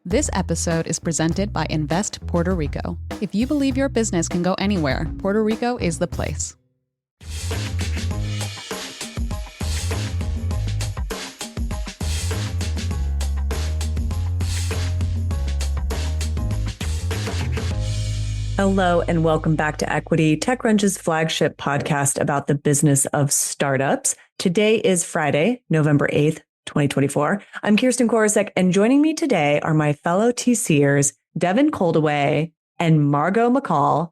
This episode is presented by Invest Puerto Rico. If you believe your business can go anywhere, Puerto Rico is the place. Hello and welcome back to Equity, TechCrunch's flagship podcast about the business of startups. Today is Friday, November 8th, 2024. I'm Kirsten Korosec, and joining me today are my fellow TCers, Devin Coldewey and Margaux MacColl.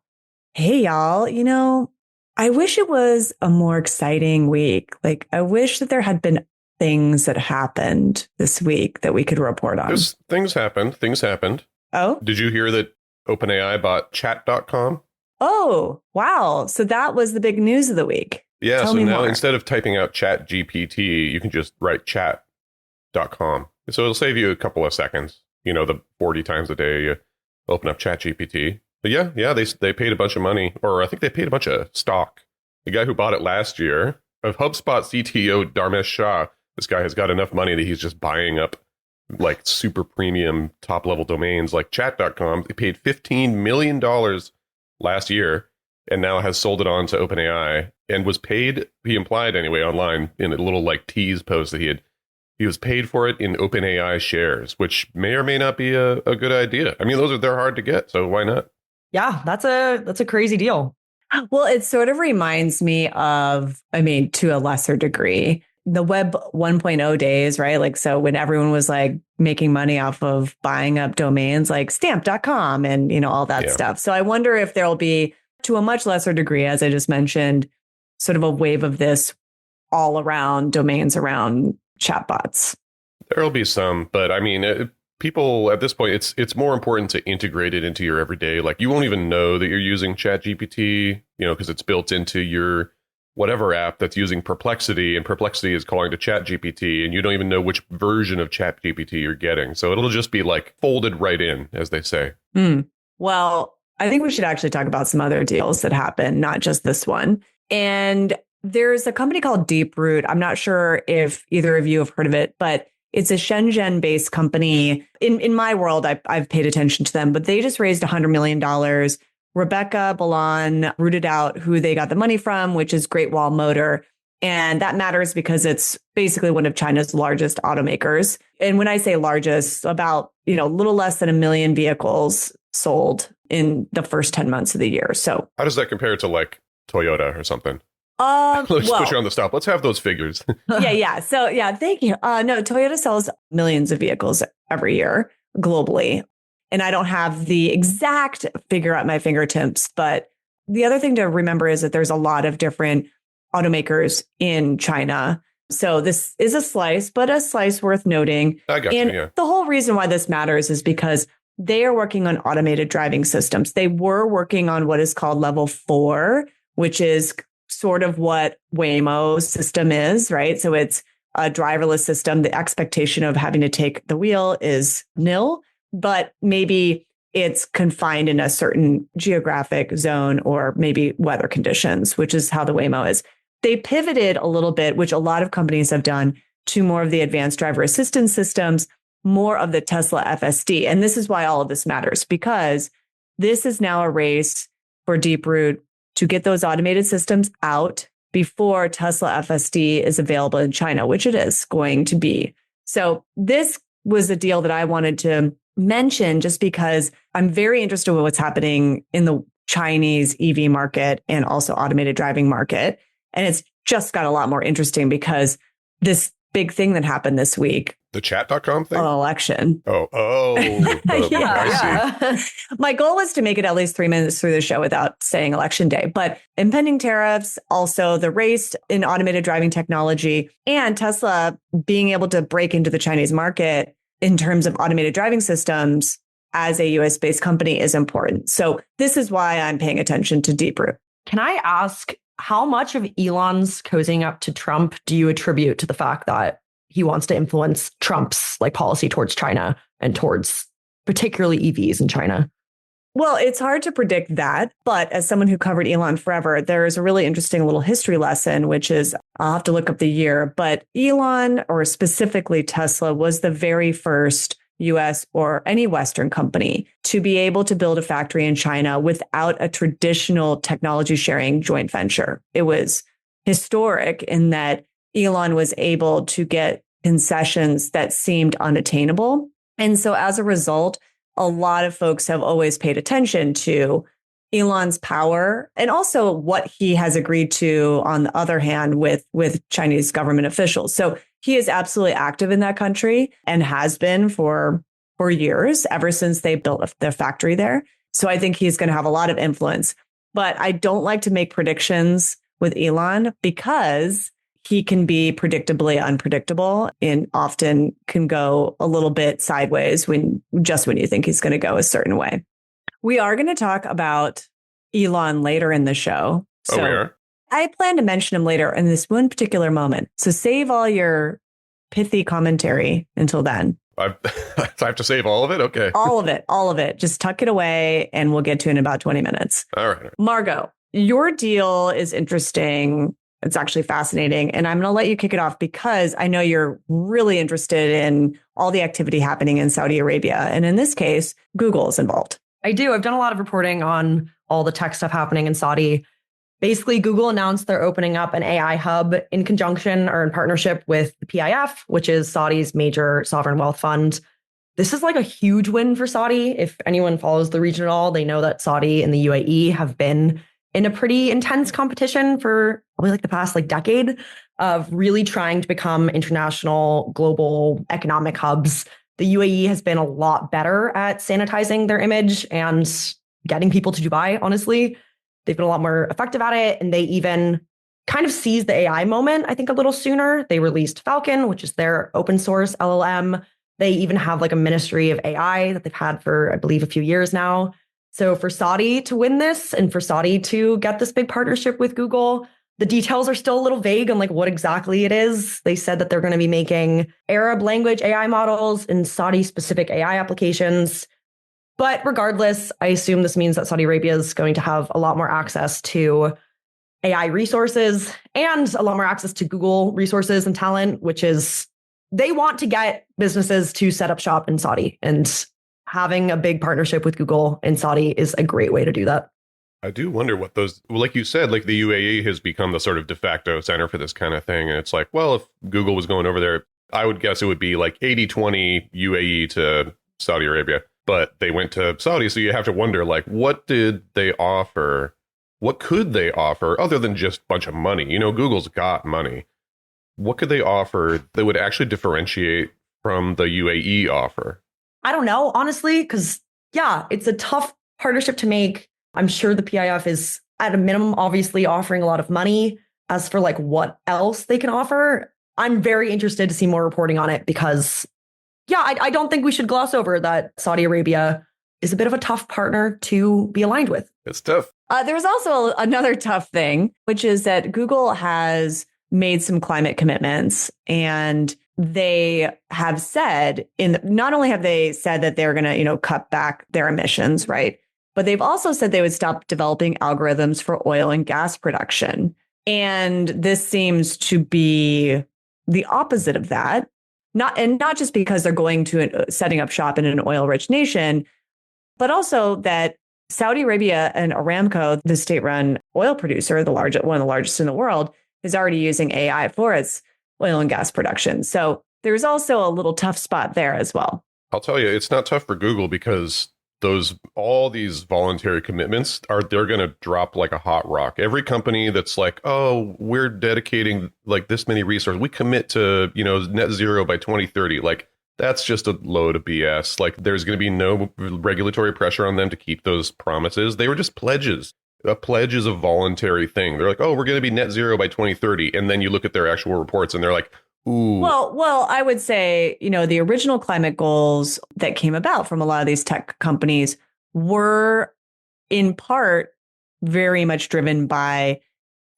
Hey, y'all. I wish it was a more exciting week. I wish that there had been things that happened this week that we could report on. Things happened. Oh? Did you hear that OpenAI bought chat.com? Oh, wow. So that was the big news of the week. Yeah, Tell so me now more. Instead of typing out chat GPT, you can just write chat.com. So it'll save you a couple of seconds, the 40 times a day you open up chat GPT. But yeah, they paid a bunch of money, or I think they paid a bunch of stock. The guy who bought it last year, of HubSpot CTO Dharmesh Shah, this guy has got enough money that he's just buying up super premium top level domains like chat.com. They paid $15 million last year and now has sold it on to OpenAI and was paid, he implied anyway, online in a little tease post that he was paid for it in OpenAI shares, which may or may not be a good idea. I mean, they're hard to get, so why not? Yeah, that's a crazy deal. Well, it sort of reminds me of, to a lesser degree, the web 1.0 days, right? So when everyone was making money off of buying up domains like stamp.com and, all that stuff. So I wonder if there'll be, to a much lesser degree, as I just mentioned, sort of a wave of this all around domains around chatbots. There'll be some, but people at this point, it's more important to integrate it into your everyday. You won't even know that you're using ChatGPT, because it's built into your whatever app that's using Perplexity, and Perplexity is calling to ChatGPT, and you don't even know which version of ChatGPT you're getting. So it'll just be folded right in, as they say. Well, I think we should actually talk about some other deals that happened, not just this one. And there's a company called Deeproot. I'm not sure if either of you have heard of it, but it's a Shenzhen-based company. In my world, I've paid attention to them, but they just raised $100 million. Rebecca Balan rooted out who they got the money from, which is Great Wall Motor. And that matters because it's basically one of China's largest automakers. And when I say largest, about, a little less than 1 million vehicles sold in the first 10 months of the year. So how does that compare to Toyota or something? Let's put you on the stop. Let's have those figures. Yeah. So thank you. No, Toyota sells millions of vehicles every year globally. And I don't have the exact figure at my fingertips. But the other thing to remember is that there's a lot of different automakers in China. So this is a slice, but a slice worth noting. I got and you, yeah. The whole reason why this matters is because they are working on automated driving systems. They were working on what is called level 4, which is sort of what Waymo's system is, right? So it's a driverless system. The expectation of having to take the wheel is nil, but maybe it's confined in a certain geographic zone or maybe weather conditions, which is how the Waymo is. They pivoted a little bit, which a lot of companies have done, to more of the advanced driver assistance systems, more of the Tesla FSD. And this is why all of this matters, because this is now a race for Deeproot to get those automated systems out before Tesla FSD is available in China, which it is going to be. So this was a deal that I wanted to mention just because I'm very interested in what's happening in the Chinese EV market and also automated driving market. And it's just got a lot more interesting because this big thing that happened this week. The chat.com thing? Election. Oh. Yeah. My goal was to make it at least 3 minutes through the show without saying election day. But impending tariffs, also the race in automated driving technology, and Tesla being able to break into the Chinese market in terms of automated driving systems as a US-based company is important. So this is why I'm paying attention to Deeproot. Can I ask, how much of Elon's cozying up to Trump do you attribute to the fact that he wants to influence Trump's policy towards China and towards particularly EVs in China? Well, it's hard to predict that. But as someone who covered Elon forever, there is a really interesting little history lesson, which is, I'll have to look up the year, but Elon, or specifically Tesla, was the very first US or any Western company to be able to build a factory in China without a traditional technology sharing joint venture. It was historic in that Elon was able to get concessions that seemed unattainable. And so as a result, a lot of folks have always paid attention to Elon's power and also what he has agreed to, on the other hand, with Chinese government officials. So he is absolutely active in that country and has been for years, ever since they built their factory there. So I think he's going to have a lot of influence. But I don't like to make predictions with Elon because he can be predictably unpredictable and often can go a little bit sideways when you think he's going to go a certain way. We are going to talk about Elon later in the show. So we are? I plan to mention him later in this one particular moment. So save all your pithy commentary until then. I have to save all of it? Okay. All of it. Just tuck it away and we'll get to it in about 20 minutes. All right. Margaux, your deal is interesting. It's actually fascinating. And I'm going to let you kick it off because I know you're really interested in all the activity happening in Saudi Arabia. And in this case, Google is involved. I do. I've done a lot of reporting on all the tech stuff happening in Saudi. Basically, Google announced they're opening up an AI hub in conjunction or in partnership with the PIF, which is Saudi's major sovereign wealth fund. This is like a huge win for Saudi. If anyone follows the region at all, they know that Saudi and the UAE have been in a pretty intense competition for probably like the past decade of really trying to become international global economic hubs. The UAE has been a lot better at sanitizing their image and getting people to Dubai, honestly. They've been a lot more effective at it. And they even kind of seized the AI moment, I think, a little sooner. They released Falcon, which is their open source LLM. They even have a ministry of AI that they've had for, I believe, a few years now. So for Saudi to win this and for Saudi to get this big partnership with Google, the details are still a little vague on what exactly it is. They said that they're going to be making Arab language AI models and Saudi-specific AI applications. But regardless, I assume this means that Saudi Arabia is going to have a lot more access to AI resources and a lot more access to Google resources and talent, which is they want to get businesses to set up shop in Saudi. And having a big partnership with Google in Saudi is a great way to do that. I do wonder what those, like you said, the UAE has become the sort of de facto center for this kind of thing. And it's well, if Google was going over there, I would guess it would be 80-20 UAE to Saudi Arabia. But they went to Saudi. So you have to wonder, what did they offer? What could they offer other than just a bunch of money? Google's got money. What could they offer that would actually differentiate from the UAE offer? I don't know, honestly, because, yeah, it's a tough partnership to make. I'm sure the PIF is, at a minimum, obviously offering a lot of money. As for what else they can offer, I'm very interested to see more reporting on it because, yeah, I don't think we should gloss over that Saudi Arabia is a bit of a tough partner to be aligned with. It's tough. There's also another tough thing, which is that Google has made some climate commitments and they have said not only have they said that they're going to, cut back their emissions, right? But they've also said they would stop developing algorithms for oil and gas production. And this seems to be the opposite of that. Not just because they're going to setting up shop in an oil-rich nation, but also that Saudi Arabia and Aramco, the state-run oil producer, one of the largest in the world, is already using AI for its oil and gas production. So there's also a little tough spot there as well. I'll tell you, it's not tough for Google because all these voluntary commitments they're going to drop like a hot rock. Every company that's oh, we're dedicating this many resources, we commit to, net zero by 2030. That's just a load of BS. There's going to be no regulatory pressure on them to keep those promises. They were just pledges. A pledge is a voluntary thing. They're oh, we're going to be net zero by 2030. And then you look at their actual reports and they're ooh. Well, I would say, the original climate goals that came about from a lot of these tech companies were in part very much driven by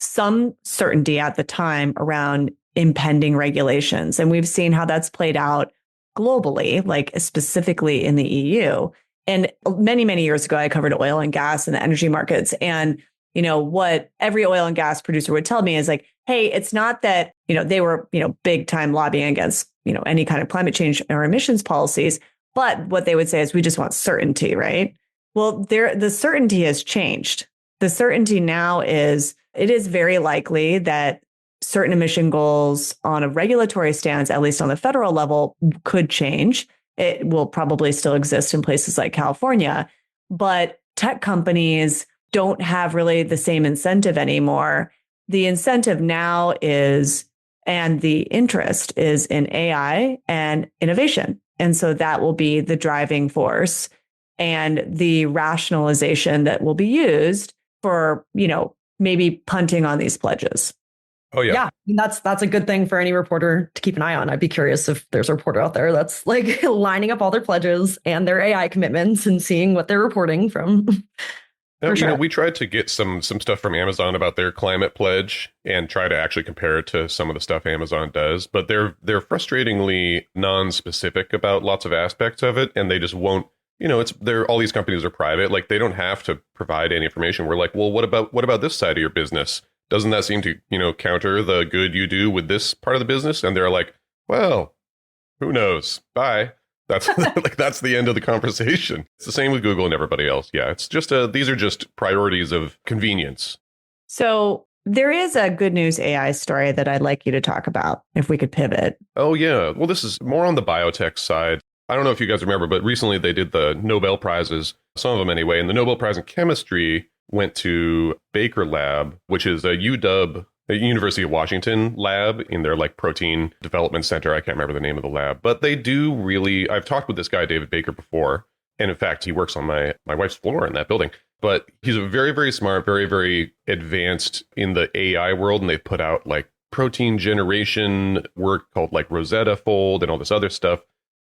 some certainty at the time around impending regulations. And we've seen how that's played out globally, specifically in the EU. And many, many years ago, I covered oil and gas and the energy markets. And what every oil and gas producer would tell me is hey, it's not that, they were, big time lobbying against, any kind of climate change or emissions policies, But what they would say is we just want certainty, right? Well, the certainty has changed. The certainty now is it is very likely that certain emission goals on a regulatory stance, at least on the federal level, could change. It will probably still exist in places like California, but tech companies don't have really the same incentive anymore. The incentive now is, and the interest is in AI and innovation. And so that will be the driving force and the rationalization that will be used for, maybe punting on these pledges. Oh, yeah. Yeah, and that's a good thing for any reporter to keep an eye on. I'd be curious if there's a reporter out there that's like lining up all their pledges and their AI commitments and seeing what they're reporting from. Sure. We tried to get some stuff from Amazon about their climate pledge and try to actually compare it to some of the stuff Amazon does. But they're frustratingly non-specific about lots of aspects of it. And they just won't, all these companies are private. Like they don't have to provide any information. We're like, well, what about this side of your business? Doesn't that seem to, counter the good you do with this part of the business? And they're like, well, who knows? Bye. That's that's the end of the conversation. It's the same with Google and everybody else. Yeah, it's just these are just priorities of convenience. So there is a good news AI story that I'd like you to talk about if we could pivot. Oh, yeah. Well, this is more on the biotech side. I don't know if you guys remember, but recently they did the Nobel Prizes, some of them anyway. And the Nobel Prize in Chemistry went to Baker Lab, which is a UW, a University of Washington lab in their protein development center. I can't remember the name of the lab, but they do really, I've talked with this guy, David Baker, before. And in fact, he works on my wife's floor in that building. But he's a very, very smart, very, very advanced in the AI world. And they put out protein generation work called Rosetta Fold and all this other stuff.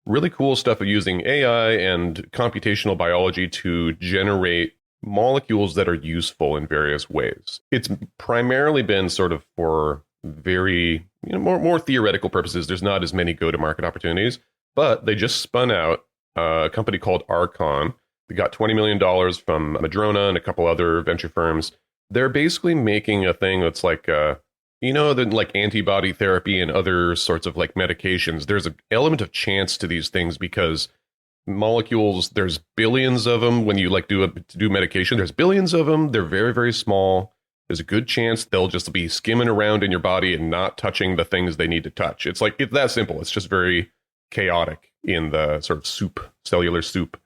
Really cool stuff of using AI and computational biology to generate molecules that are useful in various ways. It's primarily been sort of for very, more theoretical purposes. There's not as many go-to-market opportunities, but they just spun out a company called Archon. They got $20 million from Madrona and a couple other venture firms. They're basically making a thing that's the antibody therapy and other sorts of medications. There's an element of chance to these things because molecules, there's billions of them. When you do medication, there's billions of them. They're very, very small. There's a good chance they'll just be skimming around in your body and not touching the things they need to touch. It's that simple. It's just very chaotic in the sort of cellular soup.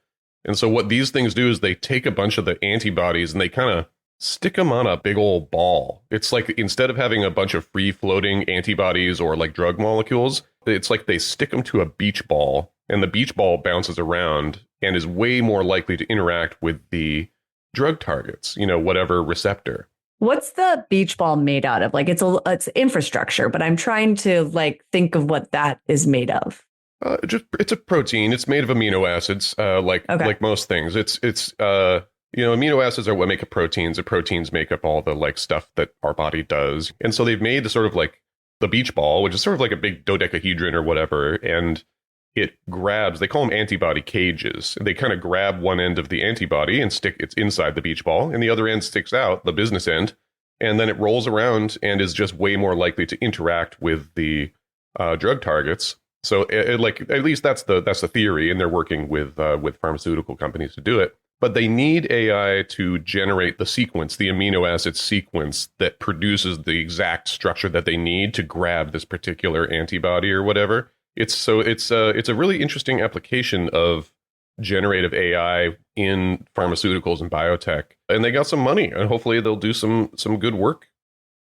And so what these things do is they take a bunch of the antibodies and they kind of stick them on a big old ball. It's instead of having a bunch of free floating antibodies or drug molecules, it's they stick them to a beach ball. And the beach ball bounces around and is way more likely to interact with the drug targets, whatever receptor. What's the beach ball made out of? It's infrastructure, but I'm trying to think of what that is made of. It's a protein. It's made of amino acids, like most things. It's amino acids are what make up proteins. The proteins make up all the stuff that our body does. And so they've made the sort of the beach ball, which is sort of a big dodecahedron or whatever, and it grabs, they call them antibody cages. They kind of grab one end of the antibody and it's inside the beach ball, and the other end sticks out, the business end, and then it rolls around and is just way more likely to interact with the drug targets. So at least that's the theory, and they're working with pharmaceutical companies to do it. But they need AI to generate the sequence, the amino acid sequence that produces the exact structure that they need to grab this particular antibody or whatever. It's a really interesting application of generative AI in pharmaceuticals and biotech, and they got some money, and hopefully they'll do some good work.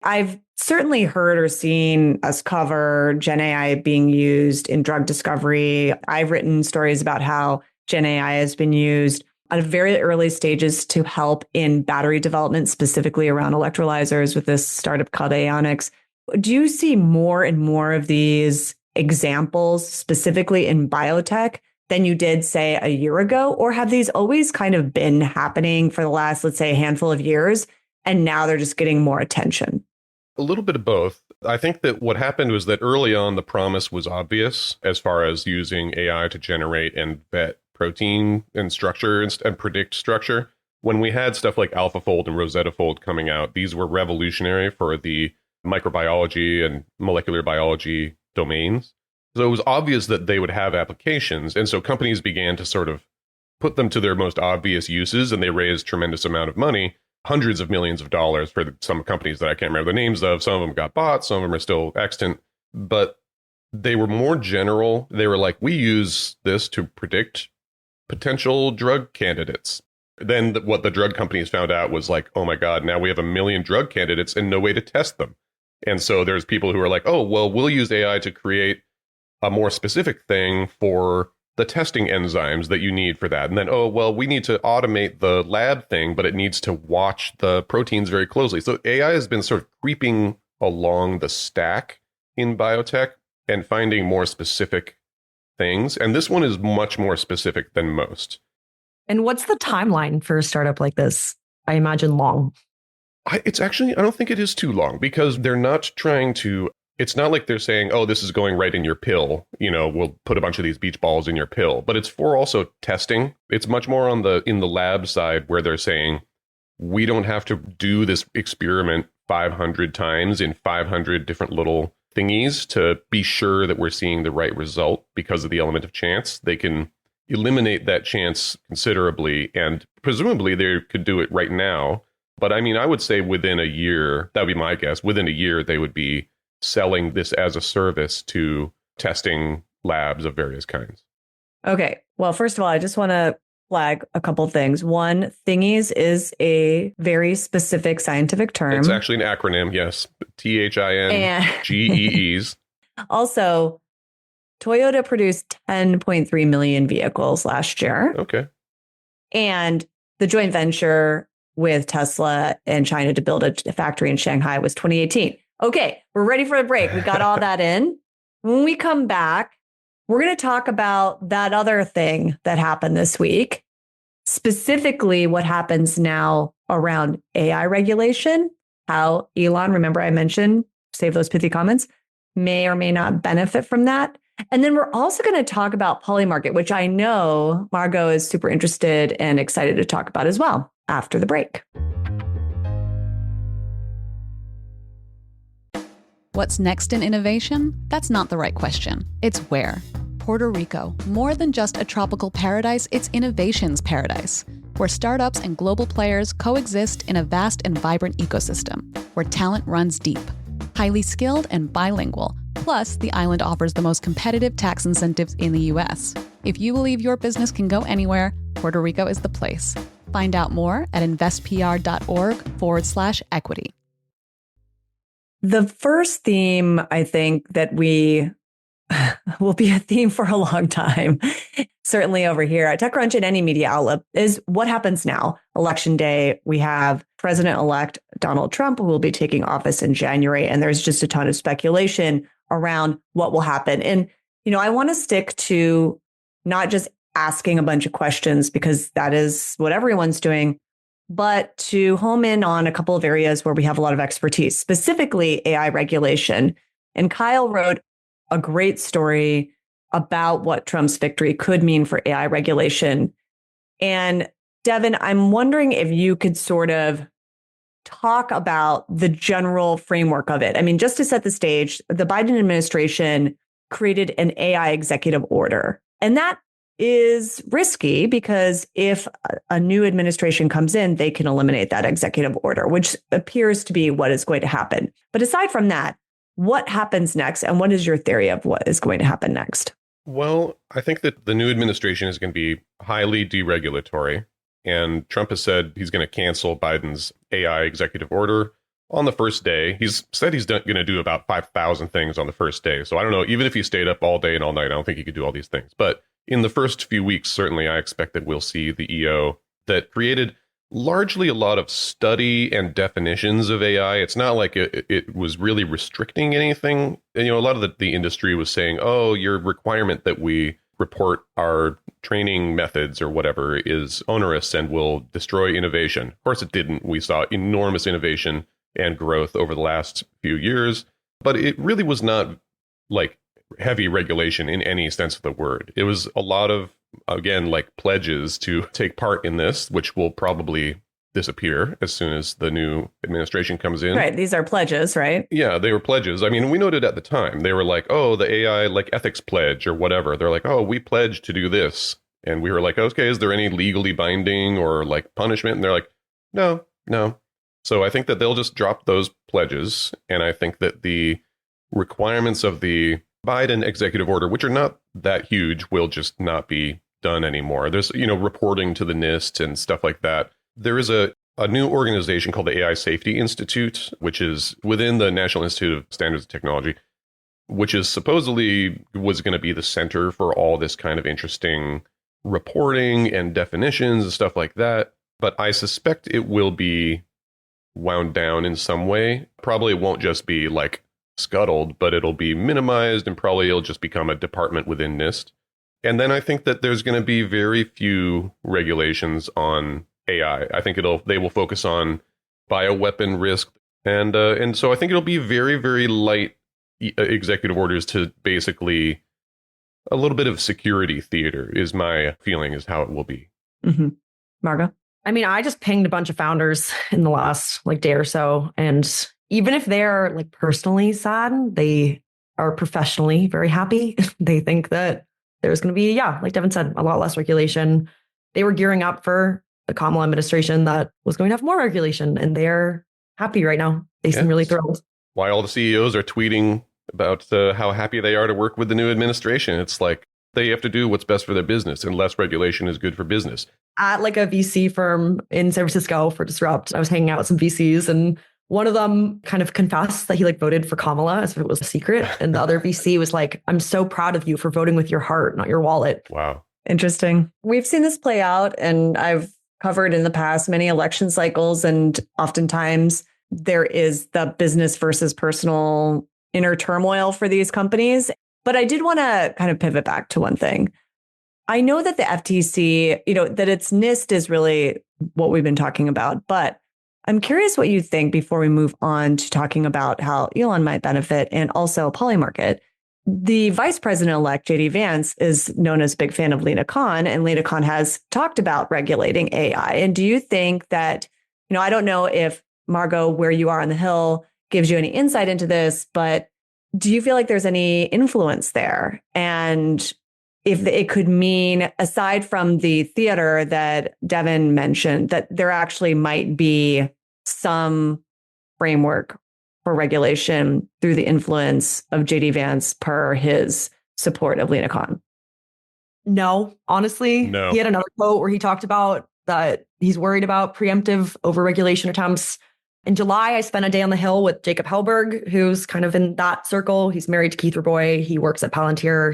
I've certainly heard or seen us cover Gen AI being used in drug discovery. I've written stories about how Gen AI has been used at very early stages to help in battery development, specifically around electrolyzers with this startup called Aonics. Do you see more and more of these examples specifically in biotech than you did, say, a year ago? Or have these always kind of been happening for the last, let's say, a handful of years, and now they're just getting more attention? A little bit of both. I think that what happened was that early on, the promise was obvious as far as using AI to generate and vet protein and structure and predict structure. When we had stuff like AlphaFold and Rosetta Fold coming out, these were revolutionary for the microbiology and molecular biology domains. So it was obvious that they would have applications. And so companies began to sort of put them to their most obvious uses, and they raised tremendous amount of money, hundreds of millions of dollars for some companies that I can't remember the names of. Some of them got bought, some of them are still extant, but they were more general. They were like, we use this to predict potential drug candidates. Then what the drug companies found out was like, oh my God, now we have 1 million drug candidates and no way to test them. And so there's people who are like, oh, well, we'll use AI to create a more specific thing for the testing enzymes that you need for that. And then, oh, well, we need to automate the lab thing, but it needs to watch the proteins very closely. So AI has been sort of creeping along the stack in biotech and finding more specific things. And this one is much more specific than most. And what's the timeline for a startup like this? I imagine long. I don't think it is too long, because they're not trying to, it's not like they're saying, oh, this is going right in your pill. We'll put a bunch of these beach balls in your pill, but it's for also testing. It's much more in the lab side where they're saying, we don't have to do this experiment 500 times in 500 different little thingies to be sure that we're seeing the right result because of the element of chance. They can eliminate that chance considerably, and presumably they could do it right now. But I mean, I would say within a year, that would be my guess, within a year, they would be selling this as a service to testing labs of various kinds. Okay. Well, first of all, I just want to flag a couple things. One, thingies is a very specific scientific term. It's actually an acronym, yes. THINGEEs. Also, Toyota produced 10.3 million vehicles last year. Okay. And the joint venture with Tesla and China to build a factory in Shanghai was 2018. Okay, we're ready for a break. We got all that in. When we come back, we're going to talk about that other thing that happened this week, specifically what happens now around AI regulation, how Elon, remember I mentioned, save those pithy comments, may or may not benefit from that. And then we're also going to talk about Polymarket, which I know Margaux is super interested and excited to talk about as well after the break. What's next in innovation? That's not the right question. It's where. Puerto Rico, more than just a tropical paradise, it's innovation's paradise, where startups and global players coexist in a vast and vibrant ecosystem, where talent runs deep, highly skilled and bilingual. Plus, the island offers the most competitive tax incentives in the U.S. If you believe your business can go anywhere, Puerto Rico is the place. Find out more at investpr.org/equity. The first theme, I think, that we will be a theme for a long time, certainly over here at TechCrunch and any media outlet, is what happens now. Election day, we have President-elect Donald Trump, who will be taking office in January, and there's just a ton of speculation around what will happen. And, I want to stick to not just asking a bunch of questions, because that is what everyone's doing, but to home in on a couple of areas where we have a lot of expertise, specifically AI regulation. And Kyle wrote a great story about what Trump's victory could mean for AI regulation. And Devin, I'm wondering if you could sort of talk about the general framework of it. I mean, just to set the stage, the Biden administration created an AI executive order. And that is risky because if a new administration comes in, they can eliminate that executive order, which appears to be what is going to happen. But aside from that, what happens next? And what is your theory of what is going to happen next? Well, I think that the new administration is going to be highly deregulatory. And Trump has said he's going to cancel Biden's AI executive order on the first day. He's said he's going to do about 5,000 things on the first day. So I don't know, even if he stayed up all day and all night, I don't think he could do all these things. But in the first few weeks, certainly, I expect that we'll see the EO that created largely a lot of study and definitions of AI. It's not like it was really restricting anything. And, a lot of the industry was saying, oh, your requirement that we report our training methods or whatever is onerous and will destroy innovation. Of course, it didn't. We saw enormous innovation and growth over the last few years, but it really was not like heavy regulation in any sense of the word. It was a lot of, again, like pledges to take part in this, which will probably disappear as soon as the new administration comes in. Right. These are pledges, right? Yeah, they were pledges. I mean, we noted at the time, they were like, oh, the AI like ethics pledge or whatever. They're like, oh, we pledge to do this. And we were like, okay, is there any legally binding or like punishment? And they're like, no. So I think that they'll just drop those pledges. And I think that the requirements of the Biden executive order, which are not that huge, will just not be done anymore. There's, reporting to the NIST and stuff like that. There is a new organization called the AI Safety Institute, which is within the National Institute of Standards and Technology, which is supposedly was going to be the center for all this kind of interesting reporting and definitions and stuff like that. But I suspect it will be wound down in some way. Probably won't just be like scuttled, but it'll be minimized and probably it'll just become a department within NIST. And then I think that there's going to be very few regulations on AI. I think they will focus on bioweapon risk. And so I think it'll be very, very light executive orders to basically a little bit of security theater is my feeling is how it will be. Mm-hmm. Margaux? I mean, I just pinged a bunch of founders in the last day or so. And even if they're personally sad, they are professionally very happy. They think that there's going to be, like Devin said, a lot less regulation. They were gearing up for the Kamala administration that was going to have more regulation, and they're happy right now. They seem really thrilled. Why all the CEOs are tweeting about how happy they are to work with the new administration. It's like they have to do what's best for their business, and less regulation is good for business. At a VC firm in San Francisco for Disrupt, I was hanging out with some VCs, and one of them kind of confessed that he voted for Kamala as if it was a secret. And the other VC was like, I'm so proud of you for voting with your heart, not your wallet. Wow. Interesting. We've seen this play out, and I've covered in the past many election cycles, and oftentimes there is the business versus personal inner turmoil for these companies. But I did want to kind of pivot back to one thing. I know that the FTC, that its NIST is really what we've been talking about, but I'm curious what you think before we move on to talking about how Elon might benefit and also Polymarket. The vice president-elect, JD Vance, is known as a big fan of Lina Khan, and Lina Khan has talked about regulating AI. And do you think that, I don't know if Margaux, where you are on the Hill, gives you any insight into this, but do you feel like there's any influence there? And if it could mean, aside from the theater that Devin mentioned, that there actually might be some framework for regulation through the influence of JD Vance per his support of Lina Khan? No, honestly. No. He had another quote where he talked about that he's worried about preemptive overregulation attempts. In July, I spent a day on the Hill with Jacob Hellberg, who's kind of in that circle. He's married to Keith Raboy. He works at Palantir.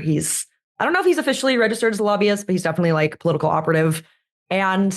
I don't know if he's officially registered as a lobbyist, but he's definitely political operative. And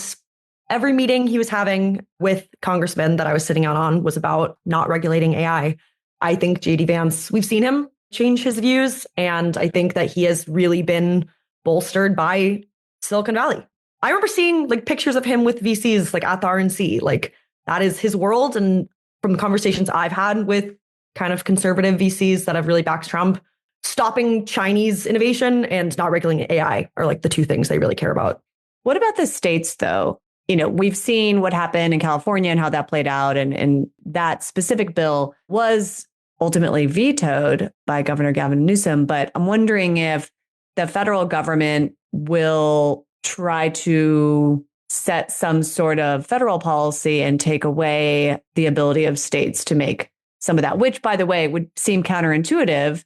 every meeting he was having with congressmen that I was sitting out on was about not regulating AI. I think JD Vance, we've seen him change his views. And I think that he has really been bolstered by Silicon Valley. I remember seeing pictures of him with VCs at the RNC. That is his world. And from the conversations I've had with kind of conservative VCs that have really backed Trump, stopping Chinese innovation and not regulating AI are the two things they really care about. What about the states, though? We've seen what happened in California and how that played out. And that specific bill was ultimately vetoed by Governor Gavin Newsom. But I'm wondering if the federal government will try to set some sort of federal policy and take away the ability of states to make some of that, which, by the way, would seem counterintuitive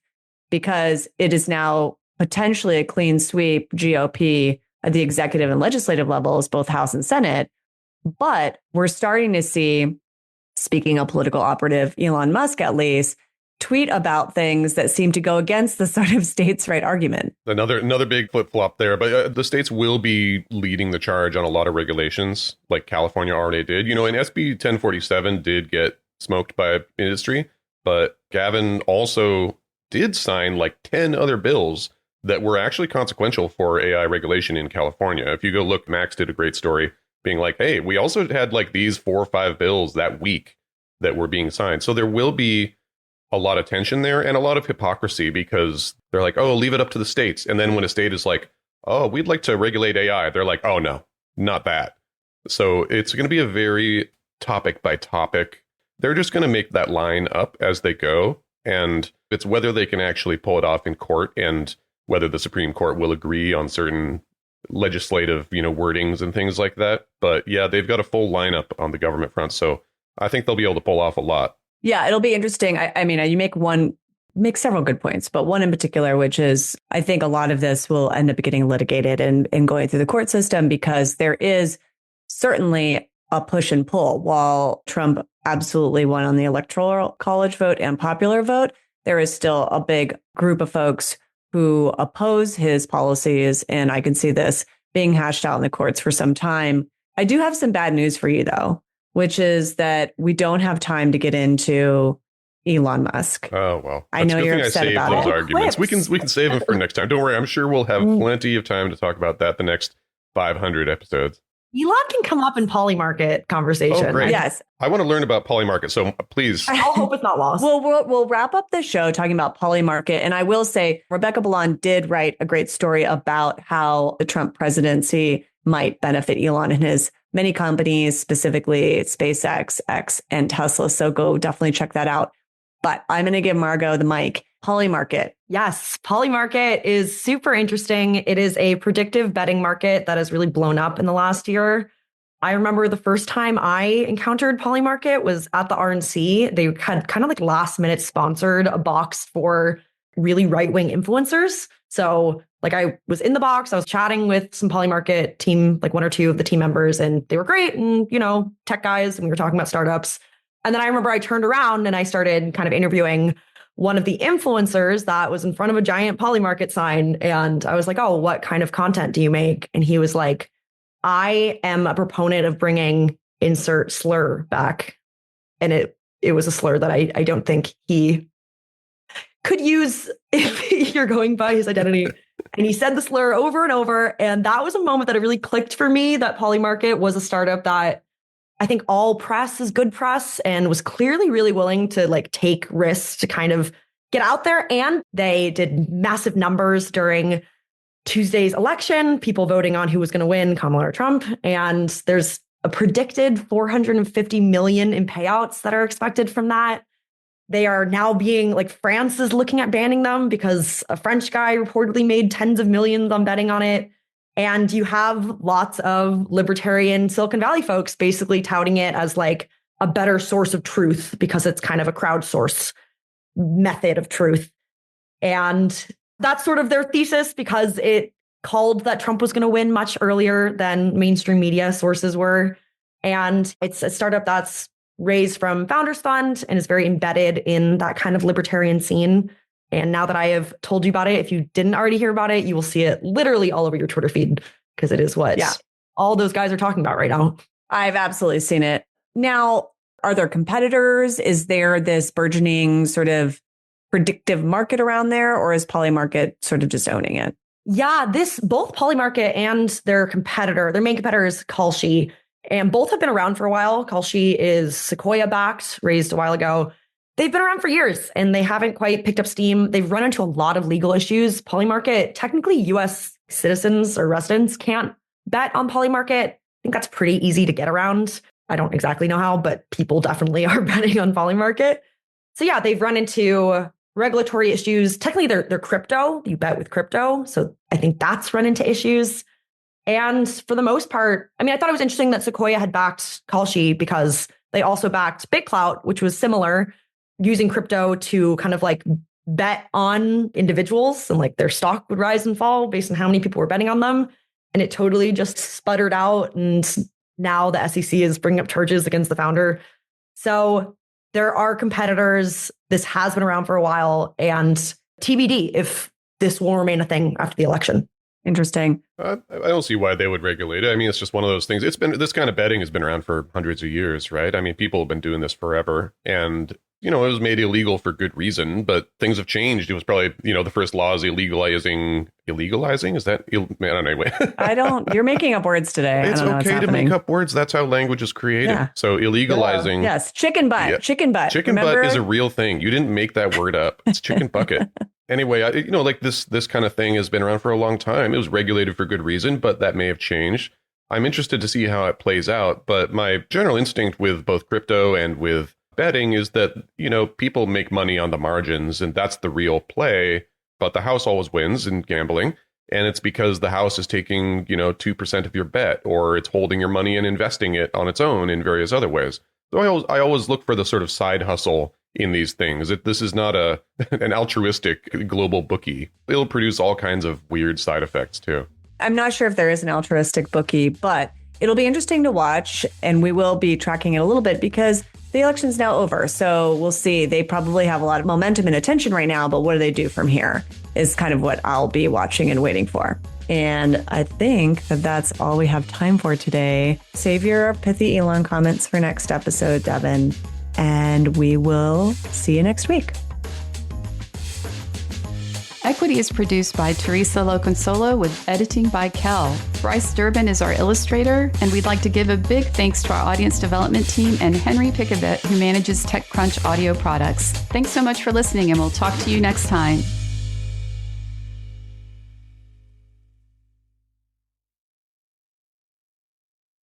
because it is now potentially a clean sweep GOP at the executive and legislative levels, both House and Senate. But we're starting to see, speaking of political operative, Elon Musk at least, tweet about things that seem to go against the sort of states' right argument. Another big flip-flop there, but the states will be leading the charge on a lot of regulations, like California already did. And SB 1047 did get smoked by industry, but Gavin also did sign 10 other bills that were actually consequential for AI regulation in California. If you go look, Max did a great story being hey, we also had these 4 or 5 bills that week that were being signed. So there will be a lot of tension there and a lot of hypocrisy because they're oh, leave it up to the states. And then when a state is oh, we'd like to regulate AI, they're oh, no, not that. So it's going to be a very topic by topic. They're just going to make that line up as they go. And it's whether they can actually pull it off in court and whether the Supreme Court will agree on certain legislative, wordings and things like that. But yeah, they've got a full lineup on the government front. So I think they'll be able to pull off a lot. Yeah, it'll be interesting. I mean, you make several good points, but one in particular, which is I think a lot of this will end up getting litigated and going through the court system because there is certainly a push and pull. While Trump absolutely won on the electoral college vote and popular vote, there is still a big group of folks who oppose his policies. And I can see this being hashed out in the courts for some time. I do have some bad news for you, though, which is that we don't have time to get into Elon Musk. Oh, well. I know you're upset about it. I saved those arguments. We can save them for next time. Don't worry. I'm sure we'll have plenty of time to talk about that the next 500 episodes. Elon can come up in Polymarket conversation. Oh, great. Yes. I want to learn about Polymarket, so please. I'll hope it's not lost. We'll wrap up the show talking about Polymarket. And I will say, Rebecca Ballon did write a great story about how the Trump presidency might benefit Elon and his many companies, specifically SpaceX, X, and Tesla. So go definitely check that out. But I'm going to give Margaux the mic. Polymarket. Yes, Polymarket is super interesting. It is a predictive betting market that has really blown up in the last year. I remember the first time I encountered Polymarket was at the RNC. They had kind of like last minute sponsored a box for really right-wing influencers. So like I was in the box, I was chatting with some Polymarket team, like one or two of the team members, and they were great and, tech guys, and we were talking about startups. And then I remember I turned around and I started kind of interviewing one of the influencers that was in front of a giant Polymarket sign. And I was like, oh, what kind of content do you make? And he was like, I am a proponent of bringing insert slur back. And it was a slur that I don't think he could use if you're going by his identity. And he said the slur over and over. And that was a moment that it really clicked for me that Polymarket was a startup that I think all press is good press and was clearly really willing to like take risks to kind of get out there. And they did massive numbers during Tuesday's election, people voting on who was going to win, Kamala or Trump. And there's a predicted 450 million in payouts that are expected from that. They are now being like France is looking at banning them because a French guy reportedly made tens of millions on betting on it. And you have lots of libertarian Silicon Valley folks basically touting it as like a better source of truth because it's kind of a crowdsource method of truth. And that's sort of their thesis because it called that Trump was going to win much earlier than mainstream media sources were. And it's a startup that's raised from Founders Fund and is very embedded in that kind of libertarian scene. And now that I have told you about it, if you didn't already hear about it, you will see it literally all over your Twitter feed because it is what all those guys are talking about right now. I've absolutely seen it. Now, are there competitors? Is there this burgeoning sort of predictive market around there, or is Polymarket sort of just owning it? Yeah, both Polymarket and their main competitor is Kalshi, and both have been around for a while. Kalshi is Sequoia backed, raised a while ago. They've been around for years and they haven't quite picked up steam. They've run into a lot of legal issues. Polymarket, technically US citizens or residents can't bet on Polymarket. I think that's pretty easy to get around. I don't exactly know how, but people definitely are betting on Polymarket. So yeah, they've run into regulatory issues. Technically, they're crypto. You bet with crypto. So I think that's run into issues. And for the most part, I thought it was interesting that Sequoia had backed Kalshi because they also backed BitClout, which was similar, using crypto to kind of like bet on individuals and like their stock would rise and fall based on how many people were betting on them. And it totally just sputtered out. And now the SEC is bringing up charges against the founder. So there are competitors. This has been around for a while, and TBD if this will remain a thing after the election. Interesting. I don't see why they would regulate it. It's just one of those things. This kind of betting has been around for hundreds of years, right? People have been doing this forever, and it was made illegal for good reason, but things have changed. It was probably, the first law is illegalizing. Is that, I don't know, anyway. You're making up words today. It's okay to make up words. That's how language is created. Yeah. So illegalizing. Yes. Chicken butt. Yeah. Chicken butt. Chicken butt is a real thing. You didn't make that word up. It's chicken bucket. Anyway, like this kind of thing has been around for a long time. It was regulated for good reason, but that may have changed. I'm interested to see how it plays out. But my general instinct with both crypto and with betting is that, people make money on the margins, and that's the real play. But the house always wins in gambling. And it's because the house is taking, 2% of your bet, or it's holding your money and investing it on its own in various other ways. So I always look for the sort of side hustle in these things. This is not an altruistic global bookie. It'll produce all kinds of weird side effects too. I'm not sure if there is an altruistic bookie, but it'll be interesting to watch, and we will be tracking it a little bit because the election's now over. So we'll see. They probably have a lot of momentum and attention right now, but what do they do from here is kind of what I'll be watching and waiting for. And I think that that's all we have time for today. Save your pithy Elon comments for next episode, Devin, and we will see you next week. Equity is produced by Teresa Loconsolo with editing by Kel. Bryce Durbin is our illustrator, and we'd like to give a big thanks to our audience development team and Henry Pickabit, who manages TechCrunch audio products. Thanks so much for listening, and we'll talk to you next time.